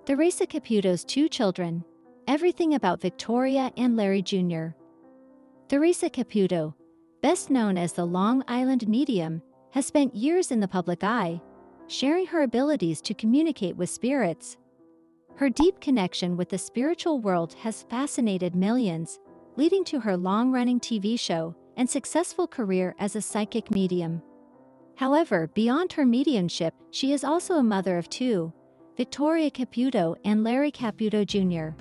Theresa Caputo's two children. Everything about Victoria and Larry Jr. Theresa Caputo, best known as the Long Island medium, has spent years in the public eye, sharing her abilities to communicate with spirits. Her deep connection with the spiritual world has fascinated millions, leading to her long-running TV show and successful career as a psychic medium. However, beyond her mediumship, she is also a mother of two, Victoria Caputo and Larry Caputo Jr.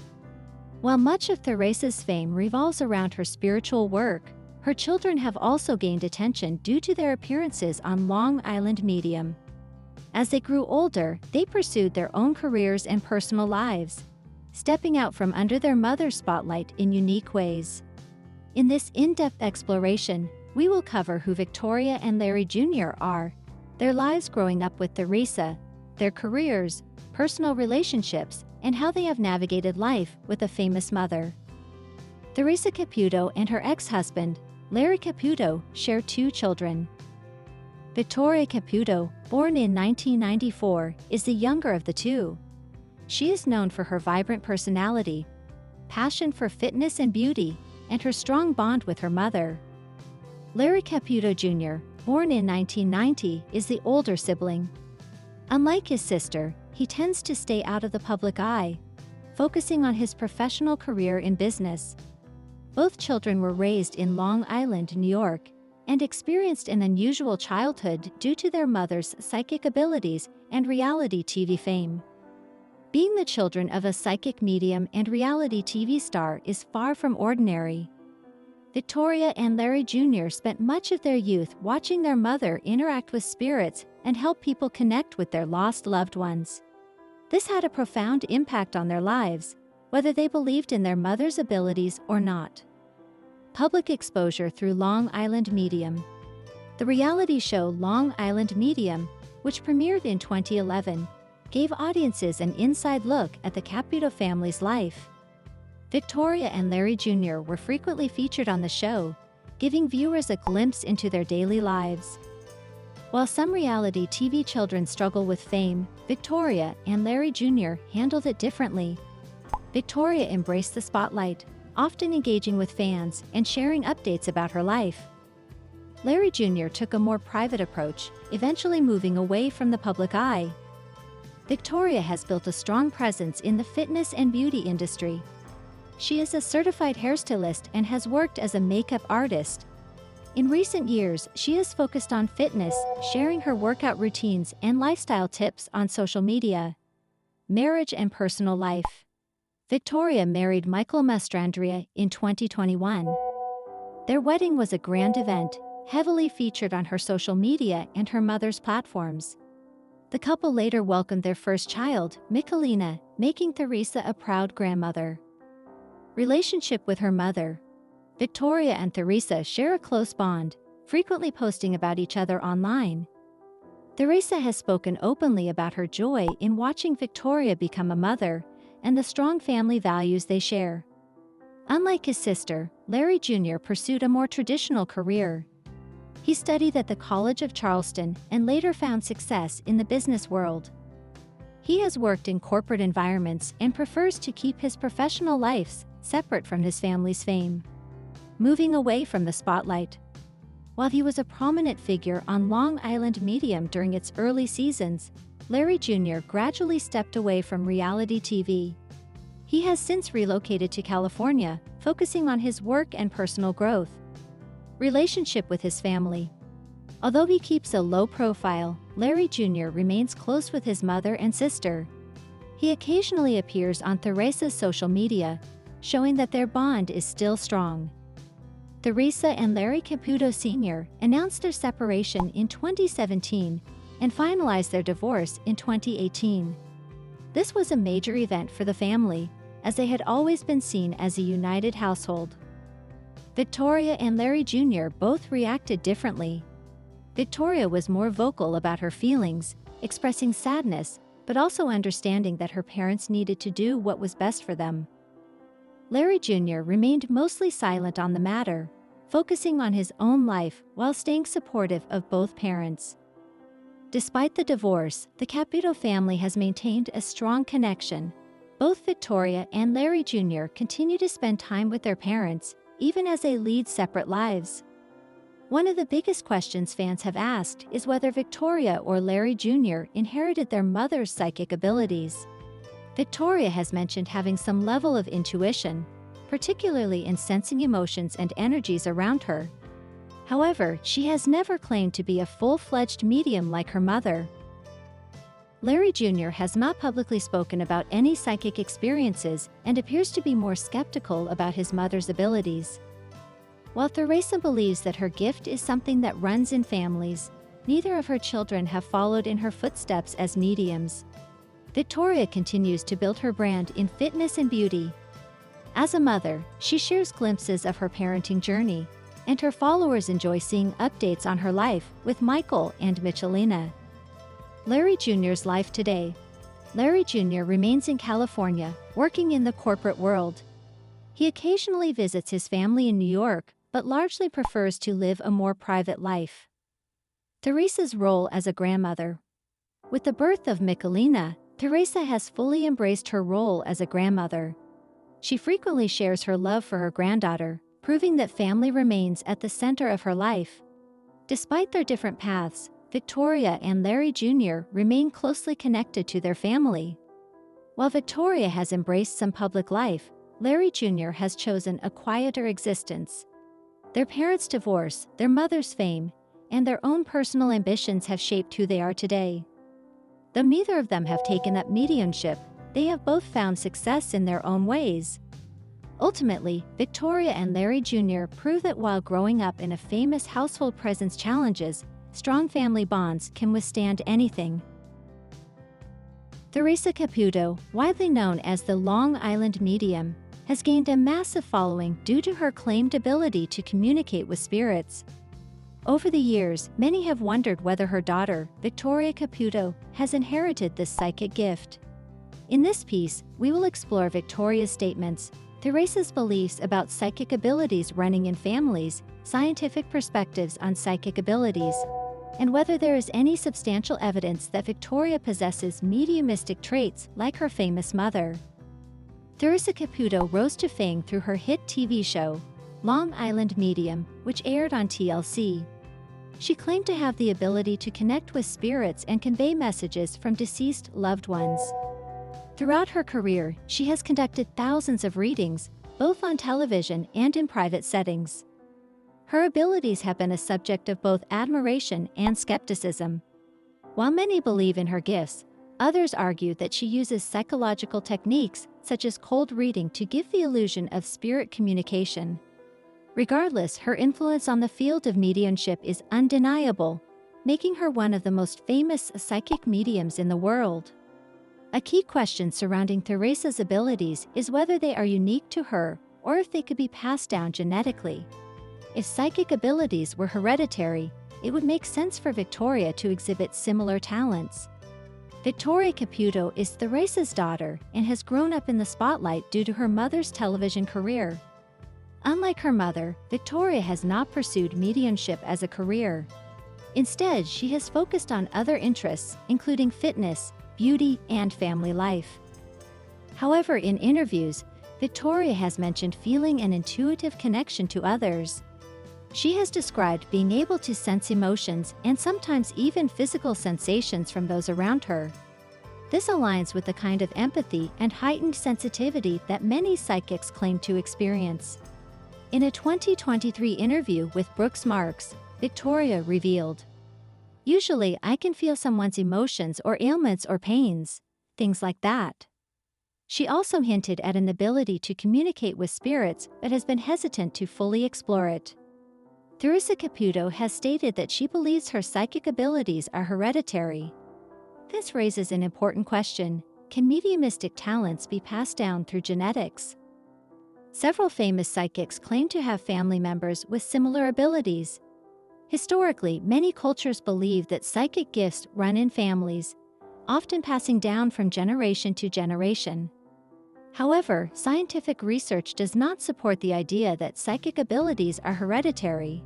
While much of Theresa's fame revolves around her spiritual work, her children have also gained attention due to their appearances on Long Island Medium. As they grew older, they pursued their own careers and personal lives, stepping out from under their mother's spotlight in unique ways. In this in-depth exploration, we will cover who Victoria and Larry Jr. are, their lives growing up with Theresa, their careers, personal relationships, and how they have navigated life with a famous mother. Theresa Caputo and her ex-husband, Larry Caputo, share two children. Victoria Caputo, born in 1994, is the younger of the two. She is known for her vibrant personality, passion for fitness and beauty, and her strong bond with her mother. Larry Caputo Jr., born in 1990, is the older sibling. Unlike his sister, he tends to stay out of the public eye, focusing on his professional career in business. Both children were raised in Long Island, New York, and experienced an unusual childhood due to their mother's psychic abilities and reality TV fame. Being the children of a psychic medium and reality TV star is far from ordinary. Victoria and Larry Jr. spent much of their youth watching their mother interact with spirits and help people connect with their lost loved ones. This had a profound impact on their lives, whether they believed in their mother's abilities or not. Public exposure through Long Island Medium. The reality show Long Island Medium, which premiered in 2011, gave audiences an inside look at the Caputo family's life. Victoria and Larry Jr. were frequently featured on the show, giving viewers a glimpse into their daily lives. While some reality TV children struggle with fame, Victoria and Larry Jr. handled it differently. Victoria embraced the spotlight, often engaging with fans and sharing updates about her life. Larry Jr. took a more private approach, eventually moving away from the public eye. Victoria has built a strong presence in the fitness and beauty industry. She is a certified hairstylist and has worked as a makeup artist. In recent years, she has focused on fitness, sharing her workout routines and lifestyle tips on social media. Marriage and personal life. Victoria married Michael Mastrandria in 2021. Their wedding was a grand event, heavily featured on her social media and her mother's platforms. The couple later welcomed their first child, Michalina, making Theresa a proud grandmother. Relationship with her mother. Victoria and Theresa share a close bond, frequently posting about each other online. Theresa has spoken openly about her joy in watching Victoria become a mother and the strong family values they share. Unlike his sister, Larry Jr. pursued a more traditional career. He studied at the College of Charleston and later found success in the business world. He has worked in corporate environments and prefers to keep his professional life separate from his family's fame. Moving away from the spotlight. While he was a prominent figure on Long Island Medium during its early seasons, Larry Jr. gradually stepped away from reality TV. He has since relocated to California, focusing on his work and personal growth. Relationship with his family. Although he keeps a low profile, Larry Jr. remains close with his mother and sister. He occasionally appears on Theresa's social media, showing that their bond is still strong. Theresa and Larry Caputo Sr. announced their separation in 2017 and finalized their divorce in 2018. This was a major event for the family, as they had always been seen as a united household. Victoria and Larry Jr. both reacted differently. Victoria was more vocal about her feelings, expressing sadness, but also understanding that her parents needed to do what was best for them. Larry Jr. remained mostly silent on the matter, focusing on his own life while staying supportive of both parents. Despite the divorce, the Caputo family has maintained a strong connection. Both Victoria and Larry Jr. continue to spend time with their parents, even as they lead separate lives. One of the biggest questions fans have asked is whether Victoria or Larry Jr. inherited their mother's psychic abilities. Victoria has mentioned having some level of intuition, particularly in sensing emotions and energies around her. However, she has never claimed to be a full-fledged medium like her mother. Larry Jr. has not publicly spoken about any psychic experiences and appears to be more skeptical about his mother's abilities. While Theresa believes that her gift is something that runs in families, neither of her children have followed in her footsteps as mediums. Victoria continues to build her brand in fitness and beauty. As a mother, she shares glimpses of her parenting journey, and her followers enjoy seeing updates on her life with Michael and Michelina. Larry Jr.'s life today. Larry Jr. remains in California, working in the corporate world. He occasionally visits his family in New York, but largely prefers to live a more private life. Theresa's role as a grandmother. With the birth of Michelina, Theresa has fully embraced her role as a grandmother. She frequently shares her love for her granddaughter, proving that family remains at the center of her life. Despite their different paths, Victoria and Larry Jr. remain closely connected to their family. While Victoria has embraced some public life, Larry Jr. has chosen a quieter existence. Their parents' divorce, their mother's fame, and their own personal ambitions have shaped who they are today. Though neither of them have taken up mediumship, they have both found success in their own ways. Ultimately, Victoria and Larry Jr. prove that while growing up in a famous household presence challenges, strong family bonds can withstand anything. Theresa Caputo, widely known as the Long Island Medium, has gained a massive following due to her claimed ability to communicate with spirits. Over the years, many have wondered whether her daughter, Victoria Caputo, has inherited this psychic gift. In this piece, we will explore Victoria's statements, Theresa's beliefs about psychic abilities running in families, scientific perspectives on psychic abilities, and whether there is any substantial evidence that Victoria possesses mediumistic traits like her famous mother. Theresa Caputo rose to fame through her hit TV show, Long Island Medium, which aired on TLC. She claimed to have the ability to connect with spirits and convey messages from deceased loved ones. Throughout her career, she has conducted thousands of readings, both on television and in private settings. Her abilities have been a subject of both admiration and skepticism. While many believe in her gifts, others argue that she uses psychological techniques such as cold reading to give the illusion of spirit communication. Regardless, her influence on the field of mediumship is undeniable, making her one of the most famous psychic mediums in the world. A key question surrounding Theresa's abilities is whether they are unique to her or if they could be passed down genetically. If psychic abilities were hereditary, it would make sense for Victoria to exhibit similar talents. Victoria Caputo is Theresa's daughter and has grown up in the spotlight due to her mother's television career. Unlike her mother, Victoria has not pursued mediumship as a career. Instead, she has focused on other interests, including fitness, beauty, and family life. However, in interviews, Victoria has mentioned feeling an intuitive connection to others. She has described being able to sense emotions and sometimes even physical sensations from those around her. This aligns with the kind of empathy and heightened sensitivity that many psychics claim to experience. In a 2023 interview with Brooks Marks, Victoria revealed, "Usually I can feel someone's emotions or ailments or pains, things like that." She also hinted at an ability to communicate with spirits but has been hesitant to fully explore it. Theresa Caputo has stated that she believes her psychic abilities are hereditary. This raises an important question: can mediumistic talents be passed down through genetics? Several famous psychics claim to have family members with similar abilities. Historically, many cultures believe that psychic gifts run in families, often passing down from generation to generation. However, scientific research does not support the idea that psychic abilities are hereditary.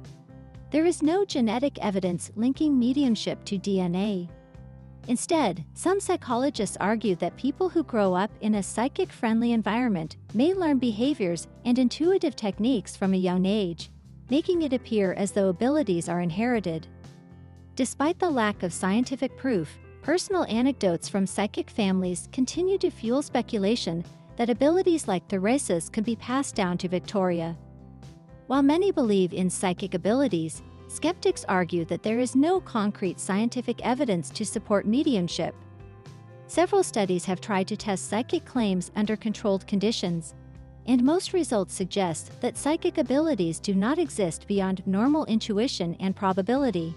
There is no genetic evidence linking mediumship to DNA, Instead, some psychologists argue that people who grow up in a psychic-friendly environment may learn behaviors and intuitive techniques from a young age, making it appear as though abilities are inherited. Despite the lack of scientific proof, personal anecdotes from psychic families continue to fuel speculation that abilities like Theresa's could be passed down to Victoria. While many believe in psychic abilities, skeptics argue that there is no concrete scientific evidence to support mediumship. Several studies have tried to test psychic claims under controlled conditions, and most results suggest that psychic abilities do not exist beyond normal intuition and probability.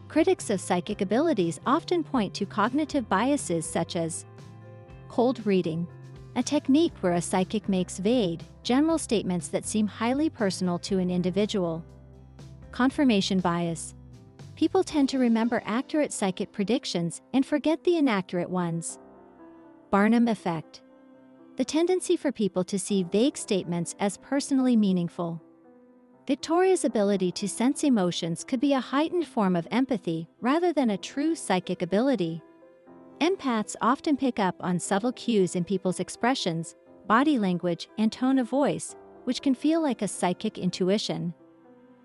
Critics of psychic abilities often point to cognitive biases such as cold reading, a technique where a psychic makes vague, general statements that seem highly personal to an individual. Confirmation bias. People tend to remember accurate psychic predictions and forget the inaccurate ones. Barnum effect. The tendency for people to see vague statements as personally meaningful. Victoria's ability to sense emotions could be a heightened form of empathy rather than a true psychic ability. Empaths often pick up on subtle cues in people's expressions, body language, and tone of voice, which can feel like a psychic intuition.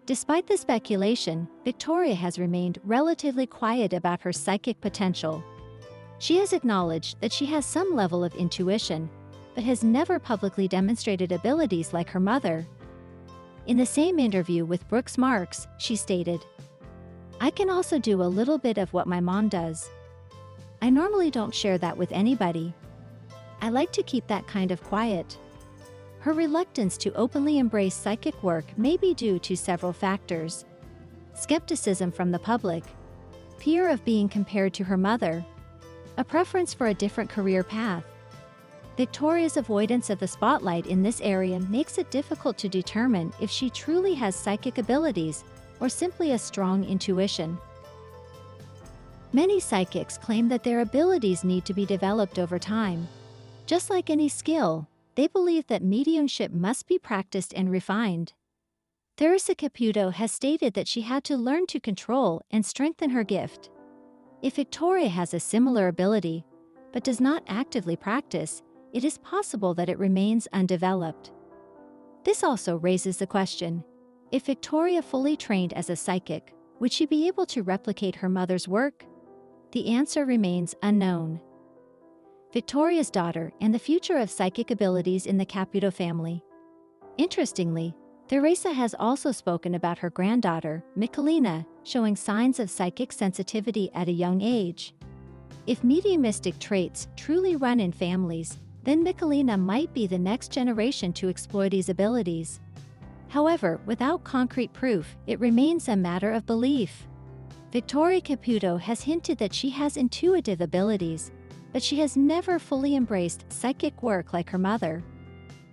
Despite the speculation, Victoria has remained relatively quiet about her psychic potential. She has acknowledged that she has some level of intuition, but has never publicly demonstrated abilities like her mother. In the same interview with Brooks Marks, she stated, "I can also do a little bit of what my mom does. I normally don't share that with anybody. I like to keep that kind of quiet." Her reluctance to openly embrace psychic work may be due to several factors: skepticism from the public, fear of being compared to her mother, a preference for a different career path. Victoria's avoidance of the spotlight in this area makes it difficult to determine if she truly has psychic abilities or simply a strong intuition. Many psychics claim that their abilities need to be developed over time. Just like any skill, they believe that mediumship must be practiced and refined. Theresa Caputo has stated that she had to learn to control and strengthen her gift. If Victoria has a similar ability, but does not actively practice, it is possible that it remains undeveloped. This also raises the question: if Victoria fully trained as a psychic, would she be able to replicate her mother's work? The answer remains unknown. Victoria's daughter and the future of psychic abilities in the Caputo family. Interestingly, Theresa has also spoken about her granddaughter, Michelina, showing signs of psychic sensitivity at a young age. If mediumistic traits truly run in families, then Michelina might be the next generation to exploit these abilities. However, without concrete proof, it remains a matter of belief. Victoria Caputo has hinted that she has intuitive abilities, but she has never fully embraced psychic work like her mother.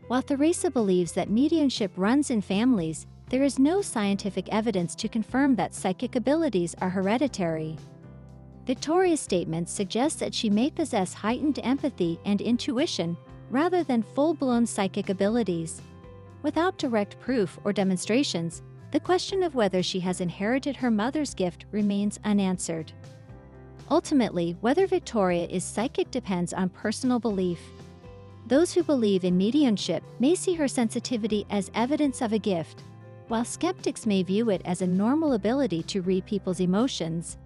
While Theresa believes that mediumship runs in families, there is no scientific evidence to confirm that psychic abilities are hereditary. Victoria's statements suggest that she may possess heightened empathy and intuition rather than full-blown psychic abilities. Without direct proof or demonstrations, the question of whether she has inherited her mother's gift remains unanswered. Ultimately, whether Victoria is psychic depends on personal belief. Those who believe in mediumship may see her sensitivity as evidence of a gift, while skeptics may view it as a normal ability to read people's emotions.